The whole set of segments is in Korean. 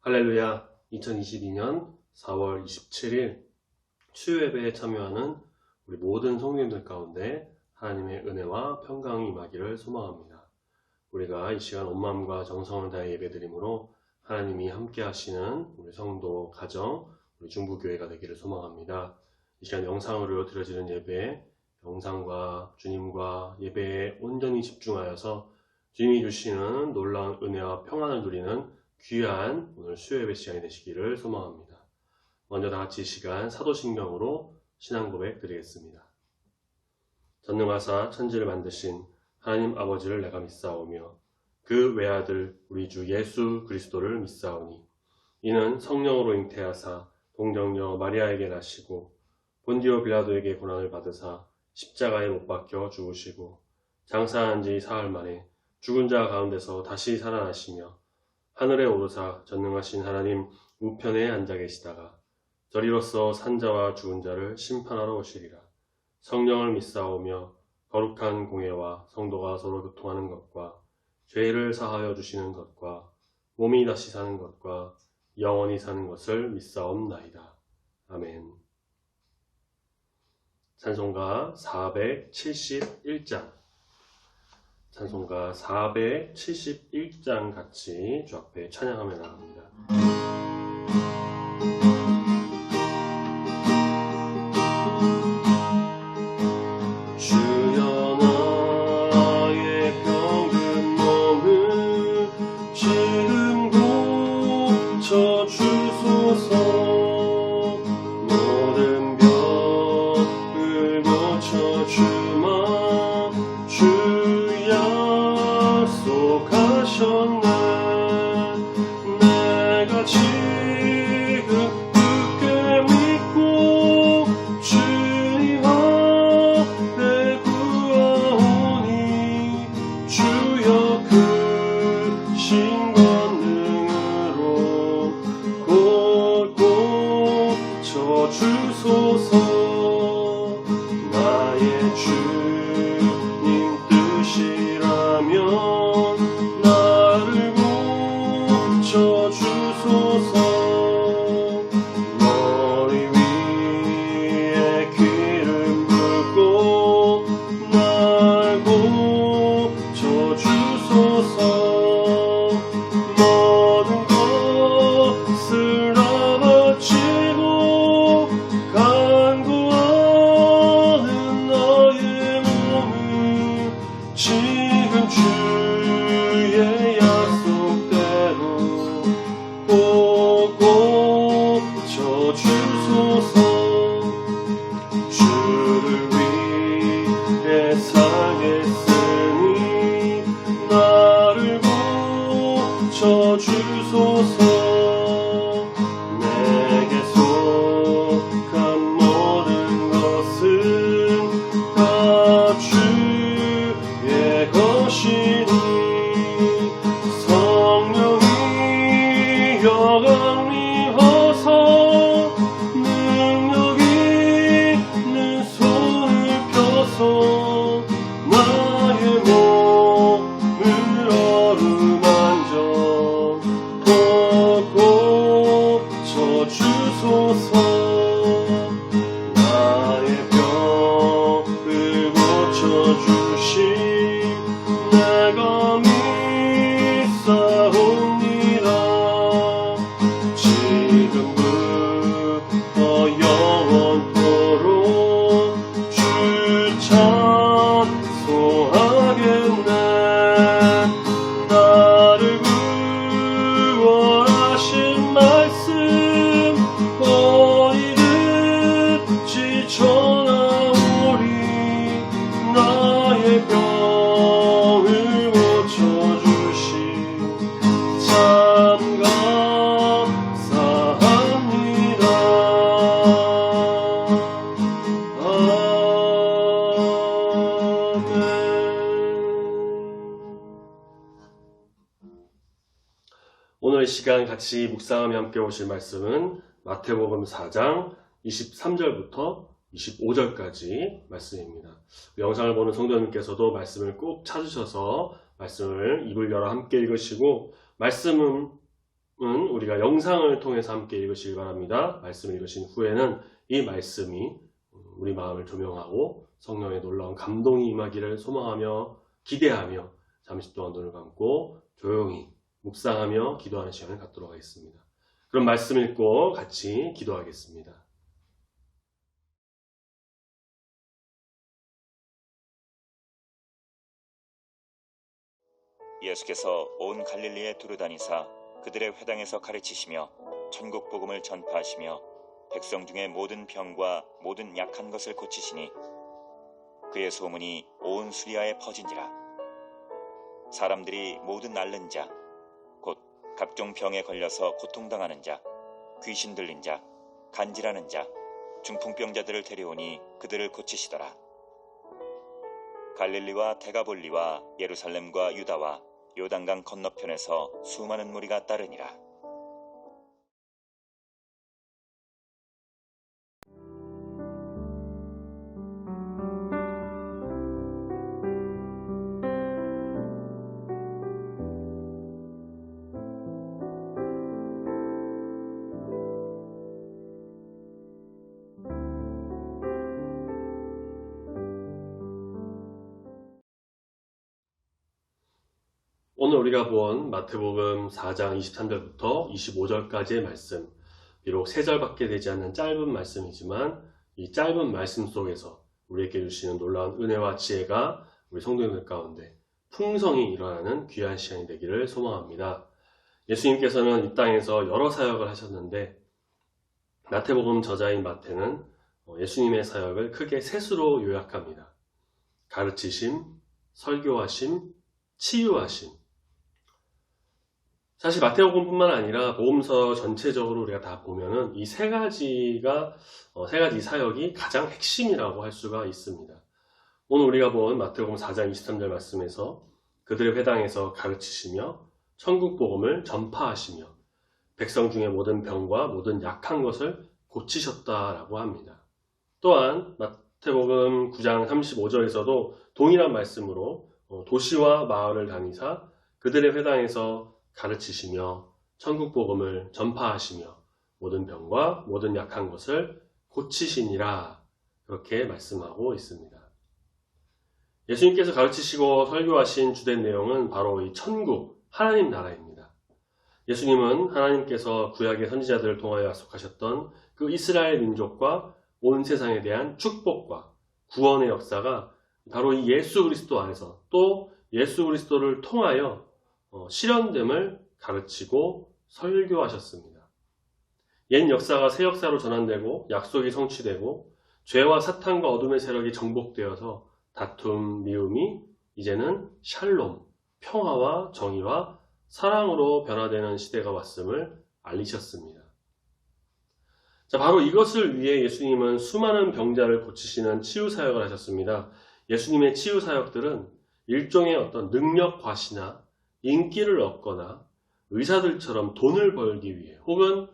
할렐루야. 2022년 4월 27일 수요예배에 참여하는 우리 모든 성도님들 가운데 하나님의 은혜와 평강이 임하기를 소망합니다. 우리가 이 시간 온 마음과 정성을 다해 예배드림으로 하나님이 함께 하시는 우리 성도, 가정, 우리 중부교회가 되기를 소망합니다. 이 시간 영상으로 드려지는 예배, 영상과 주님과 예배에 온전히 집중하여서 주님이 주시는 놀라운 은혜와 평안을 누리는 귀한 오늘 수요예배 시간이 되시기를 소망합니다. 먼저 다같이 이 시간 사도신경으로 신앙 고백 드리겠습니다. 전능하사 천지를 만드신 하나님 아버지를 내가 믿사오며 그 외아들 우리 주 예수 그리스도를 믿사오니 이는 성령으로 잉태하사 동정녀 마리아에게 나시고 본디오 빌라도에게 고난을 받으사 십자가에 못 박혀 죽으시고 장사한 지 사흘 만에 죽은 자 가운데서 다시 살아나시며 하늘에 오르사 전능하신 하나님 우편에 앉아 계시다가 저리로서 산자와 죽은 자를 심판하러 오시리라. 성령을 믿사오며 거룩한 공예와 성도가 서로 교통하는 것과 죄를 사하여 주시는 것과 몸이 다시 사는 것과 영원히 사는 것을 믿사옵나이다. 아멘. 찬송가 471장 찬송가 471장 같이 주 앞에 찬양하며 나갑니다. 주여 나의 병든 몸을 지금 고쳐주소서. 모든 병을 고쳐주마 약속하셨네. 내가 지금 굳게 믿고 주님 앞에 구하오니 주여 크신 권능으로 곧 고쳐주소서. 나의 주님 뜻이라면 머리 위에 기름 붓고 날 고쳐주소서. 모든 것을 다 바치고 간구하는 나의 몸을 지금 주의 약속대로 고쳐주소서. 주를 위해 살겠으니 나를 고쳐주소서. 내게 속한 모든 것은 다 주의 것이니 성령이 강림하사 능력 있는 손을 펴서 나의 몸을 어루만져 고쳐주소서. 나의 병을 고쳐주심 내가 믿사옵니다. 지금부터 영원토록 주 찬송하겠네. 나를 구원하신 말씀 어디 듣지 전하오리. 나의 병을 고쳐주시 참 감사합니다. 아멘. 오늘 이 시간 같이 묵상하며 함께 오실 말씀은 마태복음 4장 23절부터 25절까지 말씀입니다. 영상을 보는 성도님께서도 말씀을 꼭 찾으셔서 말씀을 입을 열어 함께 읽으시고 말씀은 우리가 영상을 통해서 함께 읽으시기 바랍니다. 말씀을 읽으신 후에는 이 말씀이 우리 마음을 조명하고 성령의 놀라운 감동이 임하기를 소망하며 기대하며 잠시 동안 눈을 감고 조용히 묵상하며 기도하는 시간을 갖도록 하겠습니다. 그럼 말씀 읽고 같이 기도하겠습니다. 예수께서 온 갈릴리에 두루다니사 그들의 회당에서 가르치시며 천국 복음을 전파하시며 백성 중에 모든 병과 모든 약한 것을 고치시니 그의 소문이 온 수리아에 퍼진지라. 사람들이 모든 앓는 자, 곧 각종 병에 걸려서 고통당하는 자, 귀신 들린 자, 간질하는 자, 중풍병자들을 데려오니 그들을 고치시더라. 갈릴리와 데가볼리와 예루살렘과 유다와 요단강 건너편에서 수많은 무리가 따르니라. 오늘 우리가 본 마태복음 4장 23절부터 25절까지의 말씀, 비록 3절밖에 되지 않는 짧은 말씀이지만 이 짧은 말씀 속에서 우리에게 주시는 놀라운 은혜와 지혜가 우리 성도님들 가운데 풍성히 일어나는 귀한 시간이 되기를 소망합니다. 예수님께서는 이 땅에서 여러 사역을 하셨는데 마태복음 저자인 마태는 예수님의 사역을 크게 셋으로 요약합니다. 가르치심, 설교하심, 치유하심. 사실 마태복음뿐만 아니라 복음서 전체적으로 우리가 다 보면은 이 세 가지 사역이 가장 핵심이라고 할 수가 있습니다. 오늘 우리가 본 마태복음 4장 23절 말씀에서 그들의 회당에서 가르치시며 천국 복음을 전파하시며 백성 중에 모든 병과 모든 약한 것을 고치셨다라고 합니다. 또한 마태복음 9장 35절에서도 동일한 말씀으로 도시와 마을을 다니사 그들의 회당에서 가르치시며 천국 복음을 전파하시며 모든 병과 모든 약한 것을 고치시니라, 그렇게 말씀하고 있습니다. 예수님께서 가르치시고 설교하신 주된 내용은 바로 이 천국, 하나님 나라입니다. 예수님은 하나님께서 구약의 선지자들을 통하여 약속하셨던 그 이스라엘 민족과 온 세상에 대한 축복과 구원의 역사가 바로 이 예수 그리스도 안에서 또 예수 그리스도를 통하여 실현됨을 가르치고 설교하셨습니다. 옛 역사가 새 역사로 전환되고 약속이 성취되고 죄와 사탄과 어둠의 세력이 정복되어서 다툼, 미움이 이제는 샬롬, 평화와 정의와 사랑으로 변화되는 시대가 왔음을 알리셨습니다. 자, 바로 이것을 위해 예수님은 수많은 병자를 고치시는 치유 사역을 하셨습니다. 예수님의 치유 사역들은 일종의 어떤 능력 과시나 인기를 얻거나 의사들처럼 돈을 벌기 위해 혹은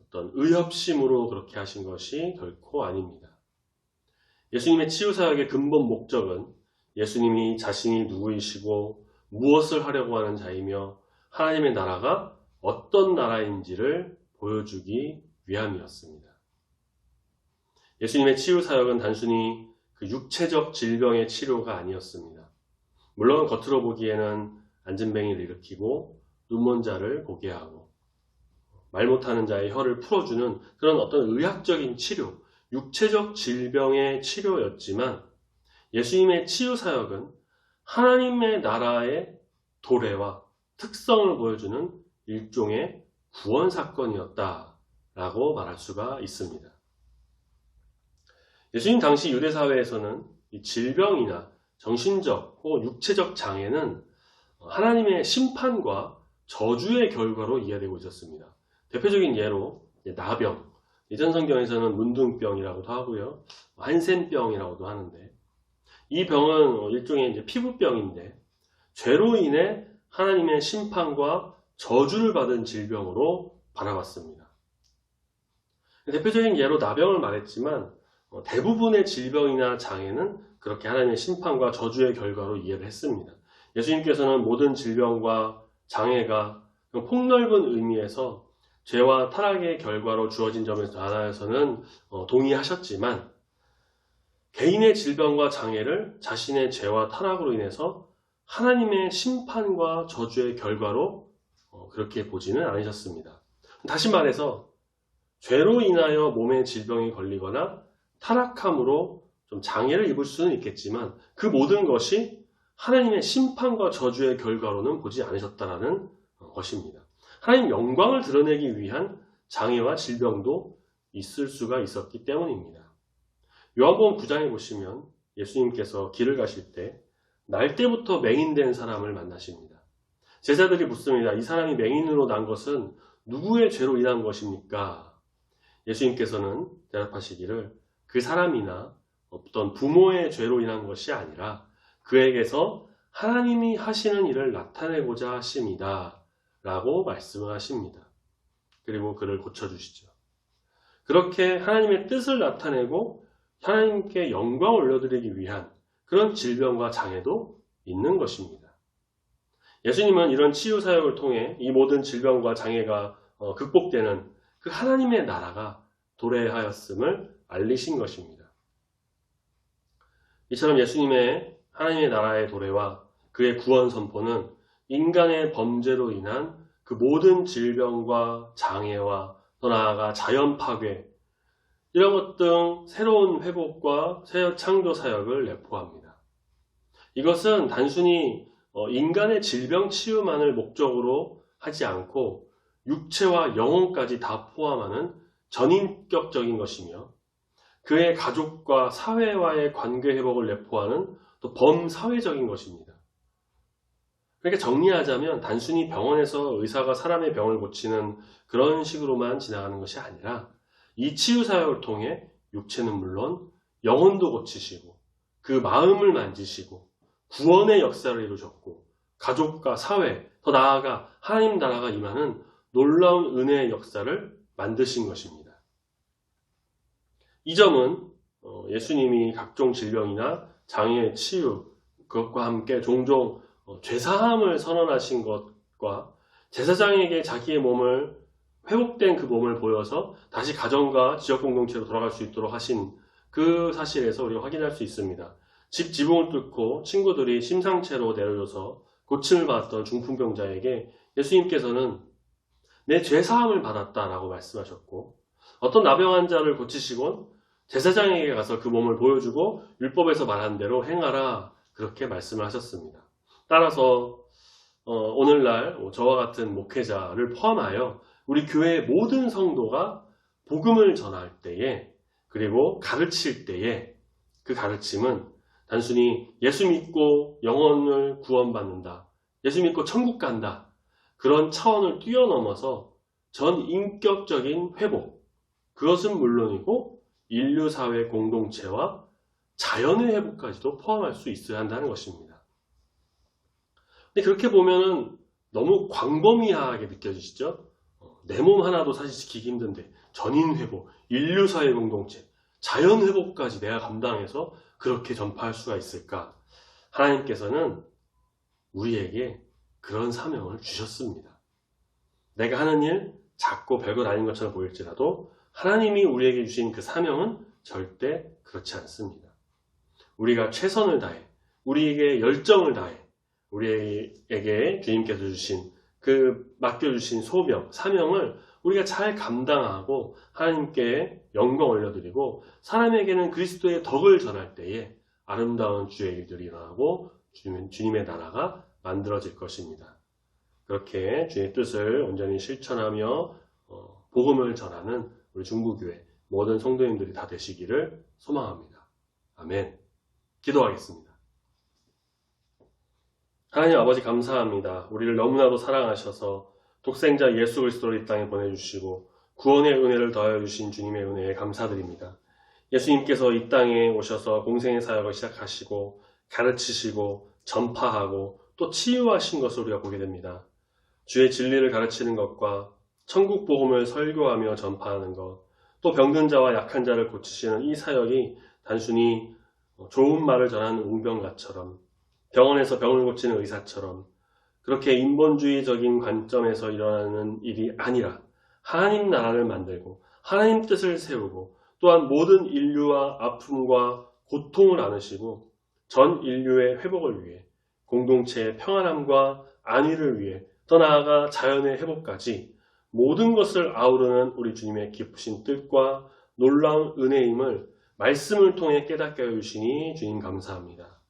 어떤 의협심으로 그렇게 하신 것이 결코 아닙니다. 예수님의 치유 사역의 근본 목적은 예수님이 자신이 누구이시고 무엇을 하려고 하는 자이며 하나님의 나라가 어떤 나라인지를 보여주기 위함이었습니다. 예수님의 치유 사역은 단순히 그 육체적 질병의 치료가 아니었습니다. 물론 겉으로 보기에는 안진뱅이를 일으키고 눈먼 자를 보게 하고 말 못하는 자의 혀를 풀어주는 그런 어떤 의학적인 치료, 육체적 질병의 치료였지만 예수님의 치유 사역은 하나님의 나라의 도래와 특성을 보여주는 일종의 구원 사건이었다라고 말할 수가 있습니다. 예수님 당시 유대 사회에서는 이 질병이나 정신적 혹은 육체적 장애는 하나님의 심판과 저주의 결과로 이해되고 있었습니다. 대표적인 예로 나병, 예전 성경에서는 문둥병이라고도 하고요, 한센병이라고도 하는데 이 병은 일종의 이제 피부병인데 죄로 인해 하나님의 심판과 저주를 받은 질병으로 바라봤습니다. 대표적인 예로 나병을 말했지만 대부분의 질병이나 장애는 그렇게 하나님의 심판과 저주의 결과로 이해를 했습니다. 예수님께서는 모든 질병과 장애가 폭넓은 의미에서 죄와 타락의 결과로 주어진 점에 관하여서는 동의하셨지만 개인의 질병과 장애를 자신의 죄와 타락으로 인해서 하나님의 심판과 저주의 결과로 그렇게 보지는 않으셨습니다. 다시 말해서 죄로 인하여 몸에 질병이 걸리거나 타락함으로 좀 장애를 입을 수는 있겠지만 그 모든 것이 하나님의 심판과 저주의 결과로는 보지 않으셨다는 것입니다. 하나님 영광을 드러내기 위한 장애와 질병도 있을 수가 있었기 때문입니다. 요한복음 9장에 보시면 예수님께서 길을 가실 때 날때부터 맹인된 사람을 만나십니다. 제자들이 묻습니다. 이 사람이 맹인으로 난 것은 누구의 죄로 인한 것입니까? 예수님께서는 대답하시기를 그 사람이나 어떤 부모의 죄로 인한 것이 아니라 그에게서 하나님이 하시는 일을 나타내고자 하심이다 라고 말씀을 하십니다. 그리고 그를 고쳐주시죠. 그렇게 하나님의 뜻을 나타내고 하나님께 영광을 올려드리기 위한 그런 질병과 장애도 있는 것입니다. 예수님은 이런 치유 사역을 통해 이 모든 질병과 장애가 극복되는 그 하나님의 나라가 도래하였음을 알리신 것입니다. 이처럼 예수님의 하나님의 나라의 도래와 그의 구원 선포는 인간의 범죄로 인한 그 모든 질병과 장애와 더 나아가 자연 파괴 이런 것 등 새로운 회복과 새 창조 사역을 내포합니다. 이것은 단순히 인간의 질병 치유만을 목적으로 하지 않고 육체와 영혼까지 다 포함하는 전인격적인 것이며 그의 가족과 사회와의 관계 회복을 내포하는 또 범사회적인 것입니다. 그러니까 정리하자면 단순히 병원에서 의사가 사람의 병을 고치는 그런 식으로만 지나가는 것이 아니라 이 치유 사역을 통해 육체는 물론 영혼도 고치시고 그 마음을 만지시고 구원의 역사를 이루셨고 가족과 사회, 더 나아가 하나님 나라가 임하는 놀라운 은혜의 역사를 만드신 것입니다. 이 점은 예수님이 각종 질병이나 장애의 치유, 그것과 함께 종종 죄사함을 선언하신 것과 제사장에게 자기의 몸을 회복된 그 몸을 보여서 다시 가정과 지역 공동체로 돌아갈 수 있도록 하신 그 사실에서 우리가 확인할 수 있습니다. 집 지붕을 뚫고 친구들이 심상체로 내려줘서 고침을 받았던 중풍병자에게 예수님께서는 내 죄사함을 받았다라고 말씀하셨고 어떤 나병 환자를 고치시곤 제사장에게 가서 그 몸을 보여주고 율법에서 말한 대로 행하라 그렇게 말씀을 하셨습니다. 따라서 오늘날 저와 같은 목회자를 포함하여 우리 교회의 모든 성도가 복음을 전할 때에 그리고 가르칠 때에 그 가르침은 단순히 예수 믿고 영혼을 구원받는다, 예수 믿고 천국 간다 그런 차원을 뛰어넘어서 전 인격적인 회복, 그것은 물론이고 인류사회 공동체와 자연의 회복까지도 포함할 수 있어야 한다는 것입니다. 근데 그렇게 보면은 너무 광범위하게 느껴지시죠? 내 몸 하나도 사실 지키기 힘든데 전인 회복, 인류사회 공동체, 자연 회복까지 내가 감당해서 그렇게 전파할 수가 있을까? 하나님께서는 우리에게 그런 사명을 주셨습니다. 내가 하는 일 작고 별것 아닌 것처럼 보일지라도 하나님이 우리에게 주신 그 사명은 절대 그렇지 않습니다. 우리가 최선을 다해, 우리에게 열정을 다해, 우리에게 주님께서 주신 그 맡겨주신 소명, 사명을 우리가 잘 감당하고 하나님께 영광 올려드리고 사람에게는 그리스도의 덕을 전할 때에 아름다운 주의 일들이 일어나고 주님의 나라가 만들어질 것입니다. 그렇게 주의 뜻을 온전히 실천하며 복음을 전하는 우리 중부교회 모든 성도님들이 다 되시기를 소망합니다. 아멘. 기도하겠습니다. 하나님 아버지 감사합니다. 우리를 너무나도 사랑하셔서 독생자 예수 그리스도를 이 땅에 보내주시고 구원의 은혜를 더하여 주신 주님의 은혜에 감사드립니다. 예수님께서 이 땅에 오셔서 공생의 사역을 시작하시고 가르치시고 전파하고 또 치유하신 것을 우리가 보게 됩니다. 주의 진리를 가르치는 것과 천국 복음을 설교하며 전파하는 것, 또 병든 자와 약한 자를 고치시는 이 사역이 단순히 좋은 말을 전하는 웅병가처럼 병원에서 병을 고치는 의사처럼 그렇게 인본주의적인 관점에서 일어나는 일이 아니라 하나님 나라를 만들고 하나님 뜻을 세우고 또한 모든 인류와 아픔과 고통을 안으시고 전 인류의 회복을 위해 공동체의 평안함과 안위를 위해 더 나아가 자연의 회복까지 모든 것을 아우르는 우리 주님의 깊으신 뜻과 놀라운 은혜임을 말씀을 통해 깨닫게 해주시니 주님 감사합니다.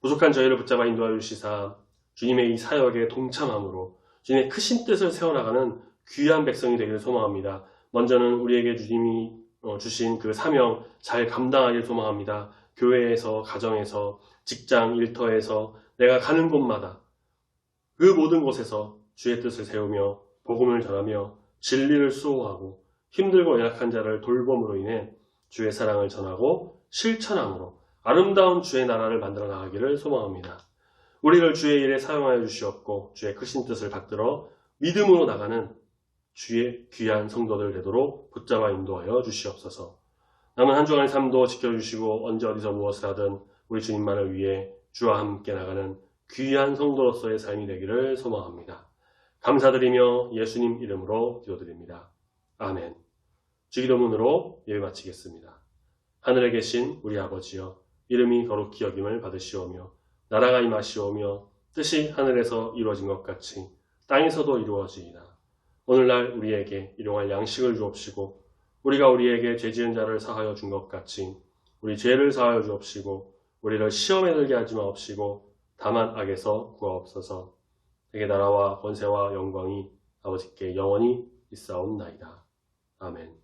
부족한 저희를 붙잡아 인도하여 주시사 주님의 이 사역에 동참함으로 주님의 크신 뜻을 세워나가는 귀한 백성이 되기를 소망합니다. 먼저는 우리에게 주님이 주신 그 사명 잘 감당하길 소망합니다. 교회에서, 가정에서, 직장, 일터에서 내가 가는 곳마다 그 모든 곳에서 주의 뜻을 세우며 복음을 전하며 진리를 수호하고 힘들고 연약한 자를 돌봄으로 인해 주의 사랑을 전하고 실천함으로 아름다운 주의 나라를 만들어 나가기를 소망합니다. 우리를 주의 일에 사용하여 주시옵고 주의 크신 뜻을 받들어 믿음으로 나가는 주의 귀한 성도들 되도록 붙잡아 인도하여 주시옵소서. 남은 한 주간의 삶도 지켜주시고 언제 어디서 무엇을 하든 우리 주님만을 위해 주와 함께 나가는 귀한 성도로서의 삶이 되기를 소망합니다. 감사드리며 예수님 이름으로 기도드립니다. 아멘. 주기도문으로 예배 마치겠습니다. 하늘에 계신 우리 아버지여, 이름이 거룩히 여김을 받으시오며 나라가 임하시오며 뜻이 하늘에서 이루어진 것 같이 땅에서도 이루어지이다. 오늘날 우리에게 일용할 양식을 주옵시고 우리가 우리에게 죄지은 자를 사하여 준 것 같이 우리 죄를 사하여 주옵시고 우리를 시험에 들게 하지 마옵시고 다만 악에서 구하옵소서. 되게 나라와 권세와 영광이 아버지께 영원히 있사옵나이다. 아멘.